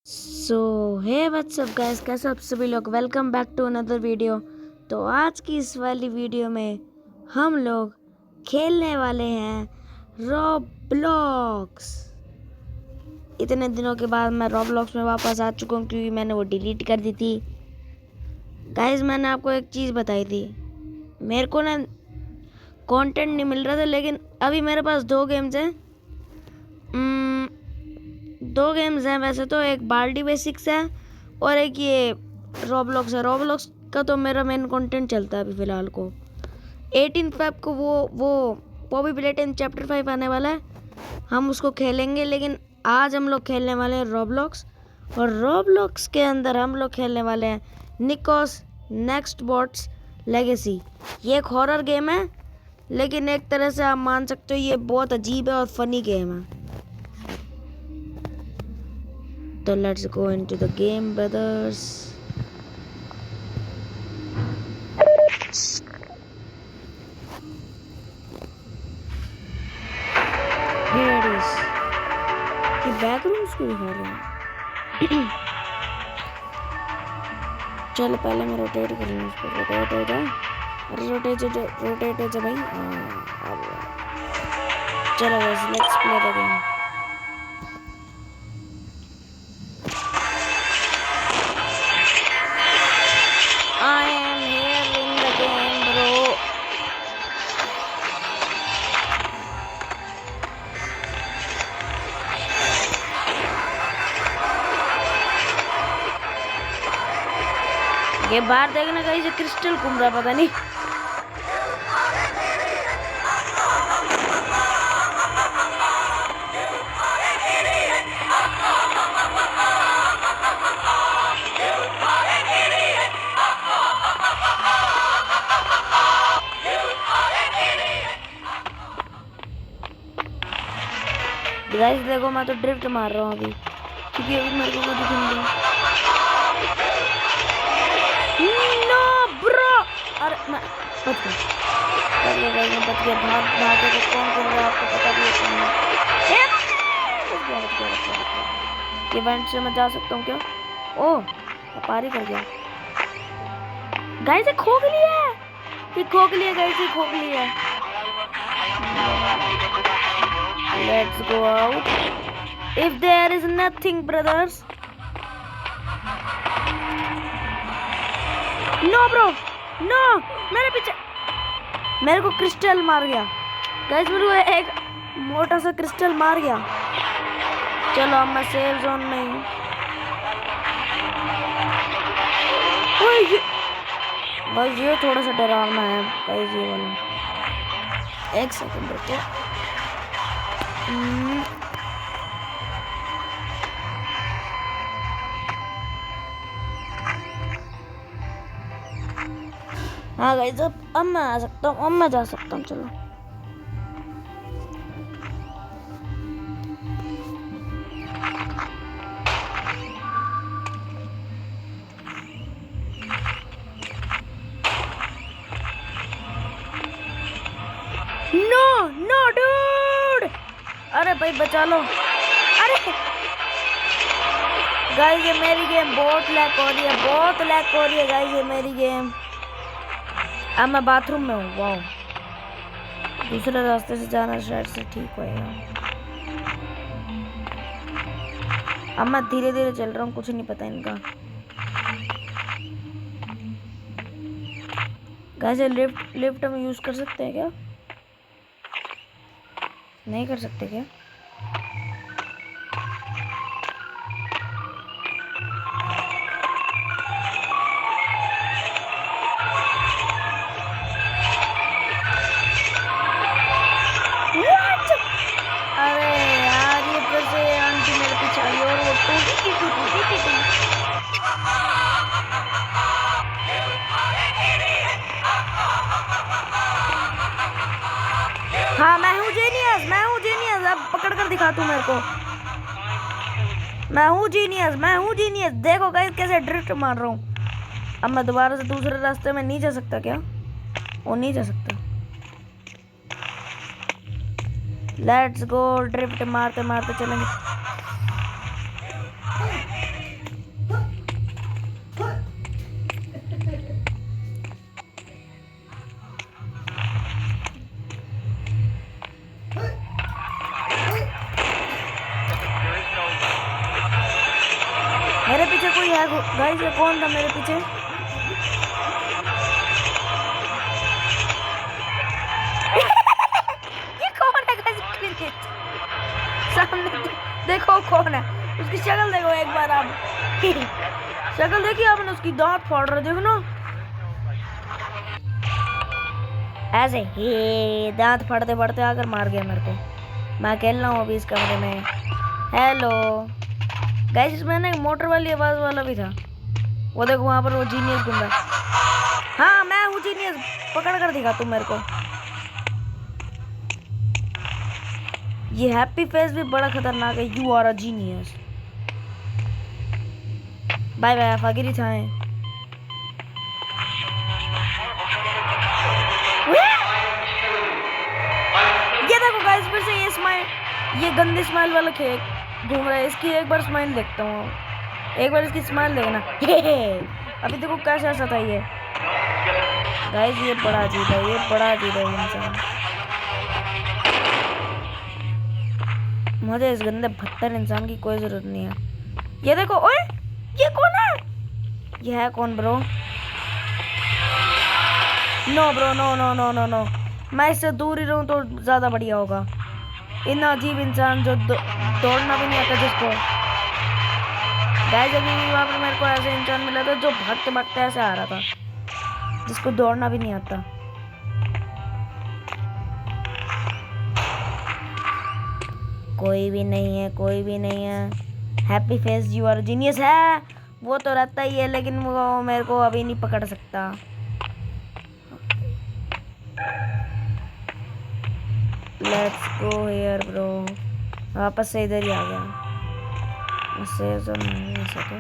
सो हे WhatsApp guys, कैसे आप सभी लोग। Welcome back to another video. तो आज की इस वाली वीडियो में हम लोग खेलने वाले हैं रॉब्लॉक्स। इतने दिनों के बाद मैं रॉब्लॉक्स में वापस आ चुका हूँ क्योंकि मैंने वो डिलीट कर दी थी। गाइस, मैंने आपको एक चीज़ बताई थी, मेरे को ना कंटेंट नहीं मिल रहा था, लेकिन अभी मेरे पास दो गेम्स हैं। वैसे तो एक बाल्डी बेसिक्स है और एक ये रॉब्लॉक्स है। रॉब्लॉक्स का तो मेरा मेन कंटेंट चलता है अभी फ़िलहाल को। 18 फेब को वो पॉपी प्लेटेन चैप्टर 5 आने वाला है, हम उसको खेलेंगे। लेकिन आज हम लोग खेलने वाले हैं रॉब्लॉक्स, और रॉब्लॉक्स के अंदर हम लोग खेलने वाले हैं निकोस नेक्स्ट बॉट्स लेगेसी। ये एक हॉरर गेम है, लेकिन एक तरह से आप मान सकते हो ये बहुत अजीब है और फनी गेम है। So let's go into the game, brothers. Here it is. ये बैकग्राउंड्स को दिखा रहे हैं। चलो पहले मैं रोटेट कर लूँ इसको। रोटेट हो जाए, अरे रोटेट हो जाए भाई। चलो बस, let's play the game. I am here in the game, bro. ये बाहर देखना, कहीं से क्रिस्टल घूम रहा, पता नहीं। गाइस देखो, मैं तो ड्रिफ्ट मार रहा हूँ अभी, क्योंकि अभी मेरे को कुछ दिख नहीं। नो ब्रो, अरे मैं बच गया गाइस, मैं बच गया। भागे तो कौन घूम रहा है आपको पता भी है। बच गया। ये वेंट से मैं जा सकता हूँ क्या? ओह, मैं पार ही कर गया। गाइस ये खोखली है, ये खोखली है गाइस, ये खोखली है। Let's go out. If there is nothing, brothers. No bro, no, मेरे पीछे। मेरे को क्रिस्टल मार गया गाइस, मेरे को एक मोटा सा क्रिस्टल मार गया। चलो अब मैं सेफ जोन में हूँ। भाई ये थोड़ा सा डरावना है गाइस, ये वाला। एक सेकंड रुको। हाँ गाइस, अब मैं आ सकता हूँ, अब मैं जा सकता हूँ। चलो नो नो डूड, अरे भाई बचा लो। अरे गाइस ये मेरी गेम बहुत लैग हो रही है, बहुत लैग हो रही है गाइस ये मेरी गेम। अब मैं बाथरूम में हूँ। वाओ, दूसरे रास्ते से जाना शायद से ठीक होएगा। अब मैं धीरे धीरे चल रहा हूँ, कुछ नहीं पता इनका। गाइस लिफ्ट हम यूज कर सकते हैं क्या? नहीं कर सकते क्या? अरे यार, ये फिर से आंटी मेरे पीछे आई और वो टूटी। हाँ मैं हूँ जीनियस, अब पकड़ कर दिखा तू मेरे को। मैं हूँ जीनियस। देखो गाइस कैसे ड्रिफ्ट मार रहा हूँ। अब मैं दोबारा से दूसरे रास्ते में नहीं जा सकता क्या? वो नहीं जा सकता। लेट्स गो, ड्रिफ्ट मारते मारते चलेंगे। मेरे पीछे कोई है गाइस, ये कौन था मेरे पीछे? ये कौन है गाइस? सामने देखो कौन है, उसकी शक्ल देखो एक बार आप। शक्ल देखिए आपने, उसकी दांत फाड़ रहे, देखो ना ऐसे ही दांत फाड़ते फाड़ते आकर मार गया मेरे को। मैं खेल रहा हूँ अभी इस कमरे में। हेलो गाइस, इसमें ना एक मोटर वाली आवाज वाला भी था। वो देखो वहां पर वो जीनियस घूम रहा है। हाँ मैं हूँ जीनियस, पकड़ कर दिखा तुम मेरे को। ये हैप्पी फेस भी बड़ा खतरनाक है। You are a genius. Bye bye फागिरी था। ये देखो गाइस, फिर से ये स्माइल, ये गंदी स्माइल वाला खेल घूम रहा है। इसकी एक बार स्माइल देखता हूँ, एक बार इसकी स्माइल देखना। अभी देखो कैसा सा था ये गाइस। ये बड़ा अजीब है, ये बड़ा अजीब है इंसान। मुझे इस गंदे भत्तर इंसान की कोई जरूरत नहीं है। ये देखो, ओए ये कौन है? ये है कौन bro? No bro, no no no no no, मैं इससे दूर ही रहूं तो ज्यादा बढ़िया होगा। इतना अजीब इंसान जो दौड़ना भी नहीं आता जिसको। गाइस अभी भी वहाँ पर मेरे को ऐसे इंसान मिला था जो भागते भागते ऐसे आ रहा था, जिसको दौड़ना भी नहीं आता। कोई भी नहीं है, कोई भी नहीं है। Happy face you are genius है, वो तो रहता ही है, लेकिन वो मेरे को अभी नहीं पकड़ सकता। Let's go here bro. वापस से इधर ही आ गया। उससे तो नहीं हो सके।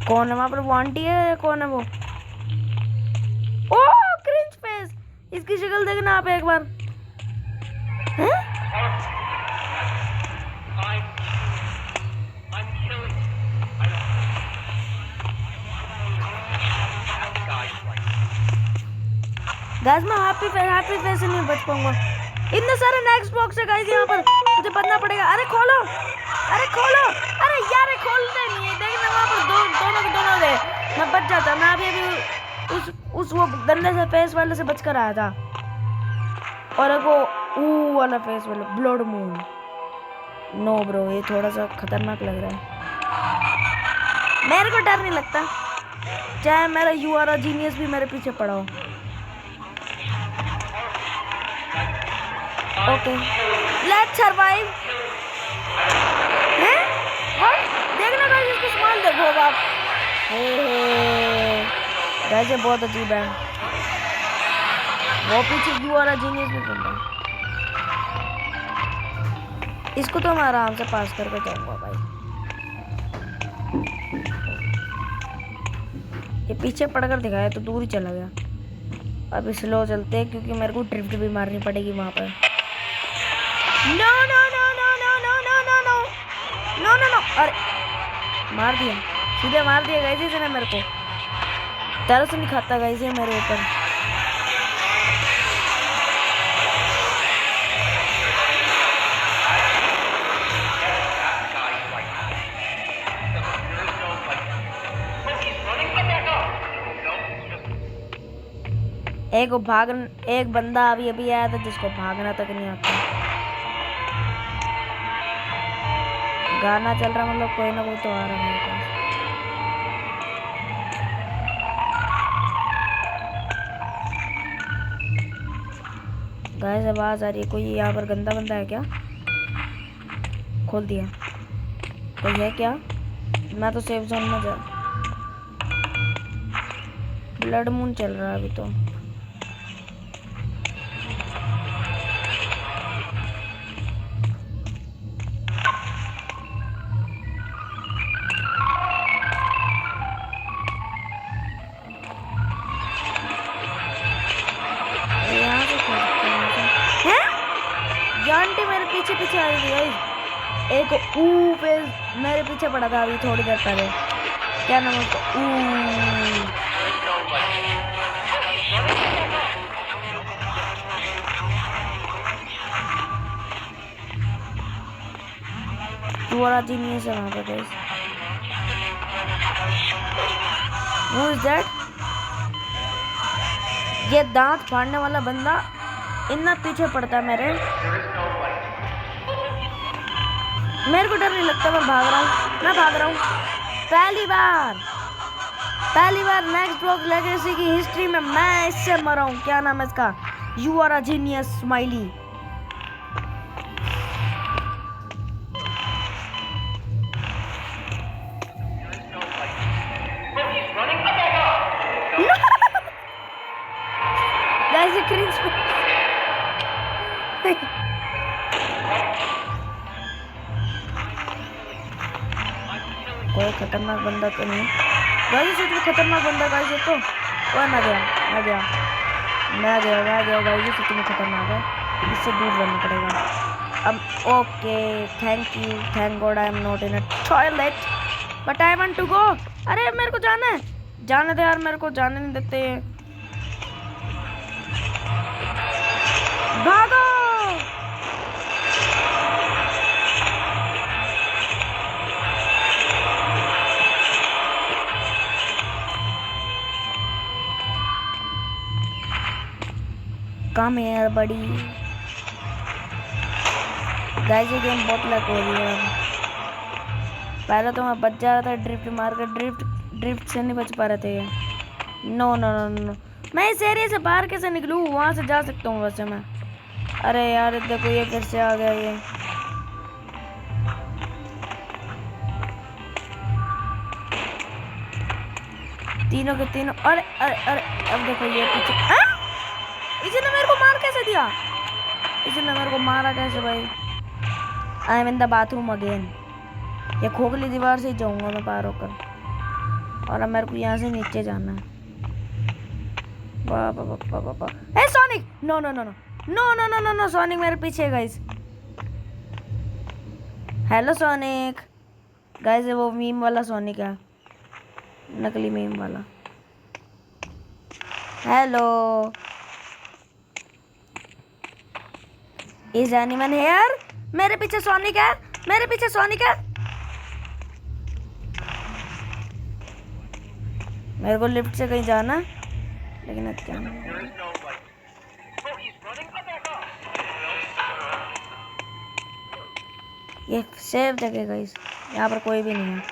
कौन है वहाँ पर? वो आंटी है या कौन है वो? ओह क्रिंज फेस, इसकी शक्ल देखना आप एक बार। हैं? गाइस मैं हैप्पी फेस से नहीं बच पाऊंगा। इतने सारे नेक्स्ट बॉक्स है गाइस यहाँ पर, मुझे बचना पड़ेगा। अरे खोलो, अरे खोलो, अरे यार खोलते नहीं है। देखना वहाँ पर दोनों के दोनों थे, मैं बच जाता। मैं अभी उस वो गंदे से फेस वाले से बच कर आया था। और एक वो वाला फेस वाला ब्लड मून। नो ब्रो, ये थोड़ा सा खतरनाक लग रहा है। मेरे को डर नहीं लगता, चाहे मेरा यू आर अ जीनियस भी मेरे पीछे पड़ा हो। Okay let's survive. हैं? देखना गाइस, इसकी स्माइल देखो अब आप। वैसे बहुत अजीब है। वो पीछे यू आर अ जीनियस भी सुन रहा है। इसको तो मैं आराम से पास करके जाऊंगा भाई। ये पीछे पड़कर दिखाया तो दूर ही चला गया। अभी स्लो चलते हैं क्योंकि मेरे को ड्रिफ्ट भी मारनी पड़ेगी वहां पर। No no no no no no no no no no no no, अरे मार दिया, सीधे मार दिया गाइस इसने मेरे को। तरस नहीं खाता गाइस ये मेरे ऊपर। एक बंदा अभी आया था जिसको भागना तक नहीं आता। गाना चल रहा, मतलब कोई ना कोई तो आ रहा है मेरे पास। गाइस आवाज आ रही है, कोई यहाँ पर गंदा बंदा है क्या? खोल दिया, कोई है क्या? मैं तो सेफ जोन में जा। ब्लड मून चल रहा है अभी तो। आंटी मेरे पीछे पीछे आ रही है। एक पे मेरे पीछे पड़ा था अभी थोड़ी देर पहले। क्या नाम है उसका? यू आर अ जीनियस है वहाँ पे गाइस। Who is that? ये दांत फाड़ने वाला बंदा इतना पीछे पड़ता है मेरे को डर नहीं लगता। मैं भाग रहा हूँ पहली बार नेक्स्ट ब्लॉक लेगेसी की हिस्ट्री में मैं इससे मरा हूँ। क्या नाम है इसका? You are a genius smiley. कोई खतरनाक बंदा तो नहीं गाइस, ये तो खतरनाक बंदा गाइस। ये तो ओए मैं गया गाइस। ये तो खतरनाक है, इससे दूर रहना पड़ेगा अब। Okay thank God I am not in a toilet but I want to go. अरे मेरे को जाना है, जाने दे यार, मेरे को जाने नहीं देते। भागो। कम यार बड़ी गाइस, ये गेम बहुत लग हो रही है। पहले तो मैं बच जा रहा था ड्रिफ्ट मार कर, ड्रिफ्ट से नहीं बच पा रहे थे। नो मैं इस एरिया से बाहर कैसे निकलूँ? वहाँ से जा सकता हूँ वैसे मैं। अरे यार देखो ये फिर से आ गया ये। तीनों के तीनों। अरे अब देखो ये पीछे। इसने मेरे को मार कैसे दिया? इसने मेरे को मारा कैसे भाई? I am in the bathroom again. ये खोखली दीवार से ही जाऊंगा मैं पार होकर, और अब मेरे को यहाँ से नीचे जाना है। वाह ए सोनिक, नो सोनिक मेरे पीछे गाइस। हेलो सोनिक गाइस, वो मीम वाला सोनिक है, नकली मीम वाला। Hello, is anyone here? मेरे पीछे सोनिक है। मेरे को लिफ्ट से कहीं जाना, लेकिन अब क्या ये सेफ जगह गाइस, यहाँ पर कोई भी नहीं है।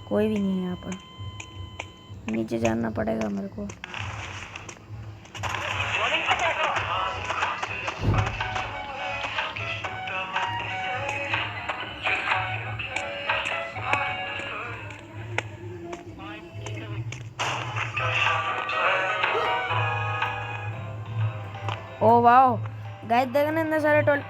कोई भी नहीं है यहाँ पर, नीचे जाना पड़ेगा मेरे को। ओ वाओ गाइस, देखने इतने सारे टोल।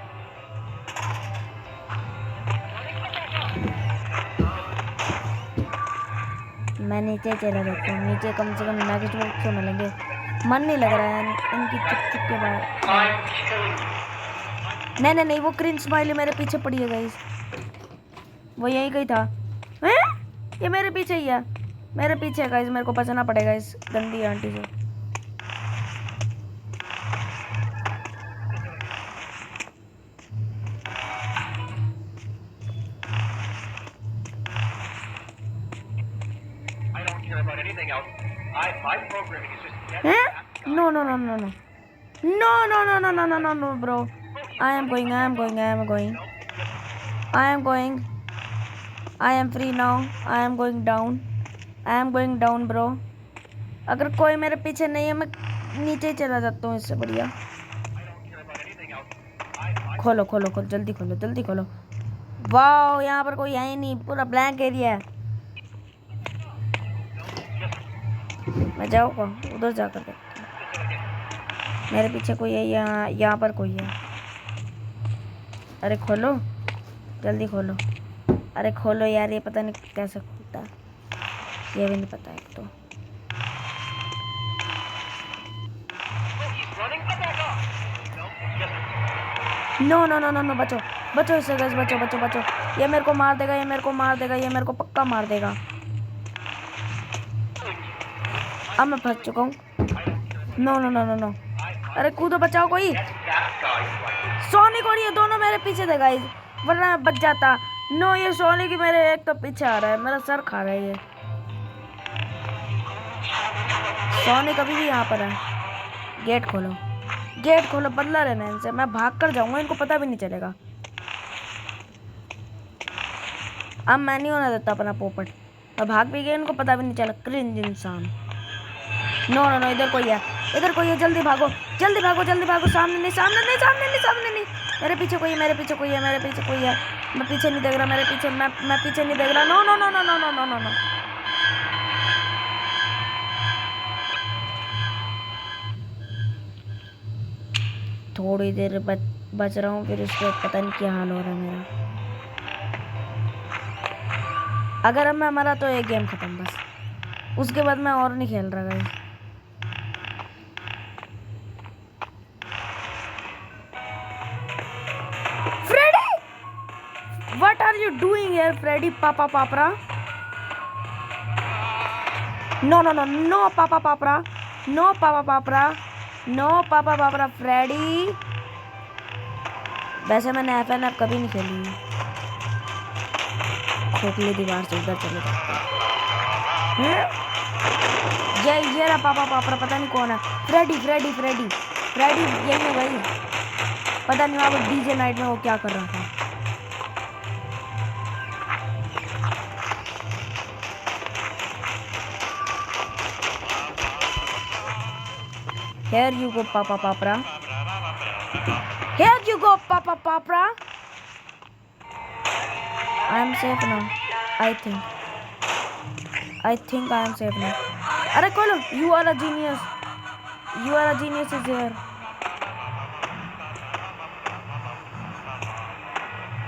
मैं नीचे चला जाता हूँ, नीचे कम से कम नेक्स्ट वक्त तो मिलेंगे। मन नहीं लग रहा है इनकी चुप के बाद। नहीं वो क्रिंज स्माइली मेरे पीछे पड़ी है गाइस, वो यहीं कहीं था। ये मेरे पीछे ही है, मेरे पीछे है गाइस। मेरे को बचना पड़ेगा इस गंदी आंटी से। No, bro. I am going. I am free now. I am going down, bro. अगर कोई मेरे पीछे नहीं है, मैं नीचे ही चला जाता हूँ, इससे बढ़िया। खोलो जल्दी खोलो। वाओ, यहाँ पर कोई है ही नहीं, पूरा ब्लैंक एरिया है। मैं जाऊँगा उधर जाकर देखता हूँ। मेरे पीछे कोई है, यहाँ पर कोई है। अरे खोलो, जल्दी खोलो। अरे खोलो यार, ये पता नहीं कैसे खुलता है, ये भी नहीं पता है तो। नो, बचो इससे गाइस, बचो। ये मेरे को मार देगा, ये मेरे को पक्का मार देगा। अब मैं फंस चुका हूँ। No no no no no, अरे कूदो बचाओ कोई। सोनिक और ये दोनों मेरे पीछे थे गाइस, वरना मैं बच जाता। नो, ये सोनिक मेरे एक तो पीछे आ रहा है, मेरा सर खा रहा है ये। सोनिक अभी भी यहाँ पर है। गेट खोलो, गेट खोलो, बदला रहना इनसे। मैं भाग कर जाऊंगा, इनको पता भी नहीं चलेगा। अब मैं नहीं होने देता अपना पोपट। मैं भाग भी गया, इनको पता भी नहीं चला। क्रिंज इंसान। नो नो नो, इधर कोई है, इधर कोई है। जल्दी भागो, जल्दी भागो, जल्दी भागो। सामने नहीं, सामने नहीं, सामने नहीं, सामने नहीं। मेरे पीछे कोई है, मेरे पीछे कोई है, मेरे पीछे कोई है। मैं पीछे नहीं देख रहा, मेरे पीछे। मैं पीछे नहीं देख रहा। No no no no no no no no no. थोड़ी देर बच रहा हूँ, फिर उसके बाद पता नहीं क्या हाल हो रहा है मेरा। अगर अब मैं मरा तो एक गेम खत्म बस, उसके बाद मैं और नहीं खेल रहा guys. Freddy, what are you doing here Freddy पापा पापरा? नो नो नो नो पापा पापरा, नो पापा पापरा, नो पापा पापरा फ्रेडी। वैसे मैंने FNF कभी नहीं खेली। खोखली दीवार से उधर चले जाते हैं। ये रहा पापा पापरा, पता नहीं कौन है। फ्रेडी फ्रेडी फ्रेडी फ्रेडी, यही है भाई। पता नहीं वहाँ पर DJ नाइट में वो क्या कर रहा था। Here you go, Papa Papra. Here you go, Papa Papra. I am safe now. I think I am safe now. अरे खोलो, you are a genius. You are a genius is here.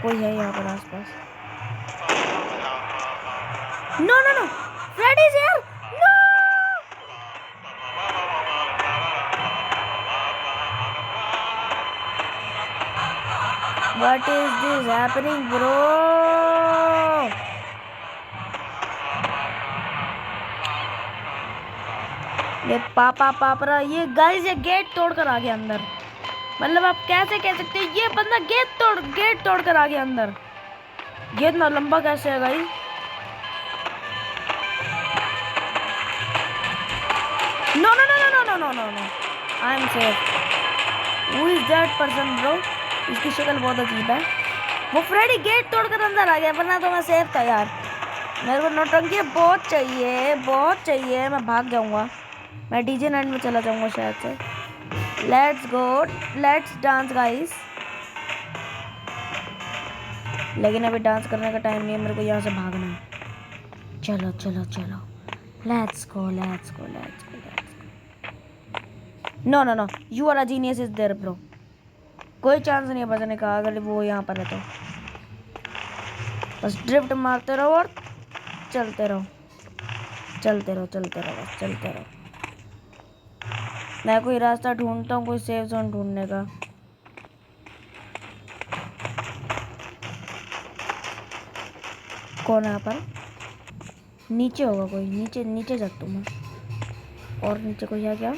कोई है यहाँ पर आसपास? No no no, Freddy is here. No. What is this happening, bro? ये पापा पापरा, ये गाइस ये गेट तोड़कर आ गया अंदर। मतलब आप कैसे कह सकते हो ये बंदा गेट तोड़कर आ गया अंदर। गेट ना लंबा कैसे है guys? No no no no no no no no, I am safe. Who is that person bro? इसकी शक्ल बहुत अजीब है। वो फ्रेडी गेट तोड़कर अंदर आ गया, वरना तो मैं सेफ था यार। मेरे को नौटंकी बहुत चाहिए, बहुत चाहिए। मैं भाग जाऊंगा, मैं DJ नाइट में चला जाऊंगा शायद से। Let's go, let's dance guys. लेकिन अभी डांस करने का टाइम नहीं है, मेरे को यहाँ से भागना है। चलो चलो चलो, let's go let's go let's go let's go. No no no, you are a genius is there bro. कोई चांस नहीं है बचने का अगर वो यहाँ पर है तो। बस ड्रिफ्ट मारते रहो और चलते रहो, चलते रहो, चलते रहो, बस चलते रहो। मैं कोई रास्ता ढूंढता हूँ, कोई सेफ जोन ढूंढने का। कौन है यहाँ पर? नीचे होगा कोई, नीचे नीचे जाता हूँ मैं। और नीचे कोई है क्या?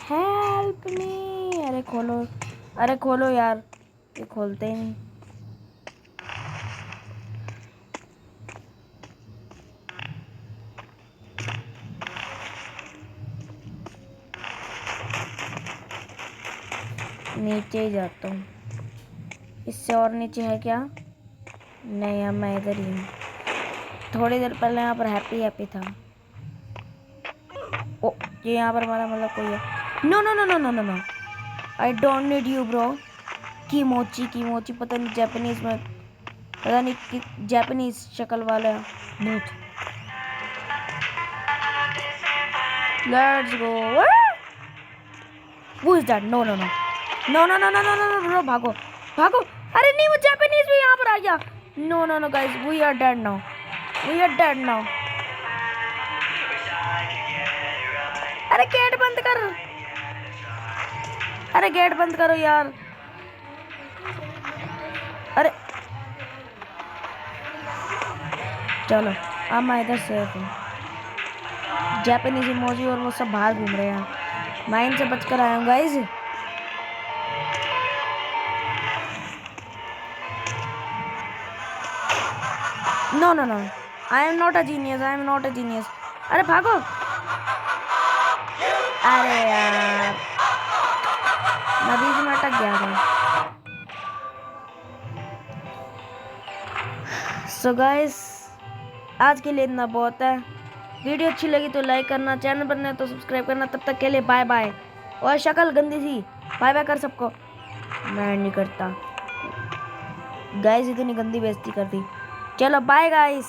Help me. अरे खोलो, अरे खोलो यार, ये खोलते ही नहीं। नीचे ही जाता हूँ। इससे और नीचे है क्या? नहीं, अब मैं इधर ही हूँ। थोड़ी देर पहले यहाँ पर हैप्पी था। ओ, ये यहाँ पर हमारा मतलब कोई है। No no no no no no no, I don't need you bro. कीमोची कीमोची, पता नहीं जापानीज में, पता नहीं जापानीज शक्ल वाला भूत। Let's go. Who is that? No no no no no no no no no bro, भागो भागो। अरे नहीं, वो जापानीज भी यहाँ पर आ गया। No no no guys, we are dead now, we are dead now. अरे गेट बंद कर, अरे गेट बंद करो यार। अरे चलो अब मैं इधर सेफ हूँ। जापानीज इमोजी और वो सब बाहर घूम रहे हैं। मैं इनसे बचकर आया हूँ guys. No no no, I am not a genius, I am not a genius. अरे भागो। अरे यार मैं बीच में अटक गया था। सो गाइस आज के लिए इतना बहुत है। वीडियो अच्छी लगी तो लाइक करना, चैनल पर नए तो सब्सक्राइब करना। तब तक के लिए बाय बाय। और शक्ल गंदी थी, बाय बाय कर सबको। मैं नहीं करता गाइस, इतनी गंदी बेइज्जती कर दी। चलो बाय गाइस।